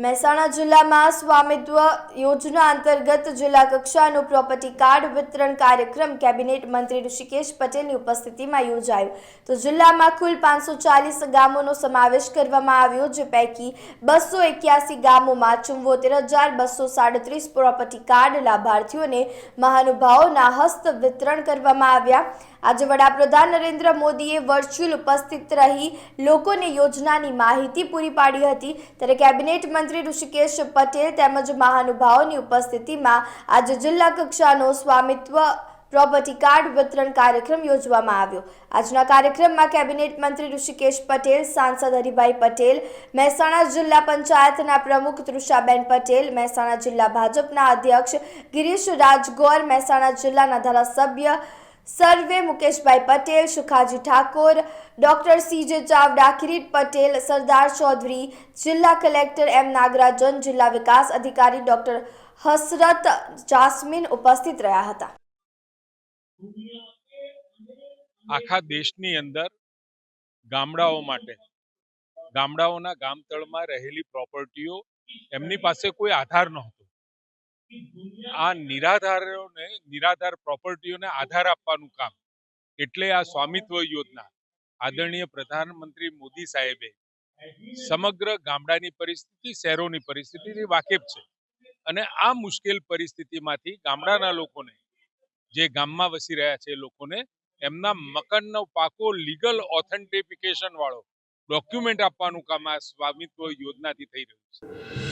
મહેસાણા જિલ્લામાં સ્વામિત્વ યોજના અંતર્ગત જિલ્લા કક્ષાનો પ્રોપર્ટી કાર્ડ વિતરણ કાર્યક્રમ કેબિનેટ મંત્રી ઋષિકેશ પટેલની ઉપસ્થિતિમાં યોજાયો તો જિલ્લામાં કુલ 540 ગામોનો સમાવેશ કરવામાં આવ્યો, જે પૈકી 281 ગામોમાં 74,237 પ્રોપર્ટી કાર્ડ લાભાર્થીઓને મહાનુભાવોના હસ્ત વિતરણ કરવામાં આવ્યા। આજે વડાપ્રધાન નરેન્દ્ર મોદીએ વર્ચ્યુઅલ ઉપસ્થિત રહી લોકોને યોજનાની માહિતી પૂરી પાડી હતી, ત્યારે કેબિનેટ મંત્રી ઋષિકેશ પટેલ તેમજ મહાનુભાવોની ઉપસ્થિતિમાં આજે જિલ્લા કક્ષાનો સ્વામિત્વ પ્રોપર્ટી કાર્ડ વિતરણ કાર્યક્રમ યોજવામાં આવ્યો। આજના કાર્યક્રમમાં કેબિનેટ મંત્રી ઋષિકેશ પટેલ, સાંસદ હરિભાઈ પટેલ, મહેસાણા જિલ્લા પંચાયતના પ્રમુખ તૃષાબેન પટેલ, મહેસાણા જિલ્લા ભાજપના અધ્યક્ષ ગિરીશ રાજગોર, મહેસાણા જિલ્લાના ધારાસભ્ય સર્વે મુકેશભાઈ પટેલ, સુખાજી ઠાકોર, ડોક્ટર સીજે ચાવડા, કિરીટ પટેલ, સરદાર ચૌધરી, જિલ્લા કલેક્ટર એમ નાગરાજન, જિલ્લા વિકાસ અધિકારી ડોક્ટર હસરત જાસ્મીન ઉપસ્થિત રહ્યા હતા। આખા દેશની અંદર ગામડાઓ માટે ગામડાઓના ગામતળમાં રહેલી પ્રોપર્ટીઓ એમની પાસે કોઈ આધાર નહોતો। આ નિરાધાર પ્રોપર્ટીઓને આધાર આપવાનું કામ એટલે આ સ્વામિત્વ યોજના આદરણીય પ્રધાનમંત્રી મોદી સાહેબે સમગ્ર ગામડાની પરિસ્થિતિ, શહેરોની પરિસ્થિતિથી વાકેફ છે અને આ મુશ્કેલ પરિસ્થિતિમાંથી ગામડાના લોકોને, જે ગામમાં વસી રહ્યા છે એ લોકોને એમના મકાનનો પાકો લીગલ ઓથેન્ટિફિકેશન વાળો ડોક્યુમેન્ટ આપવાનું કામ આ સ્વામિત્વ યોજનાથી થઈ રહ્યું છે।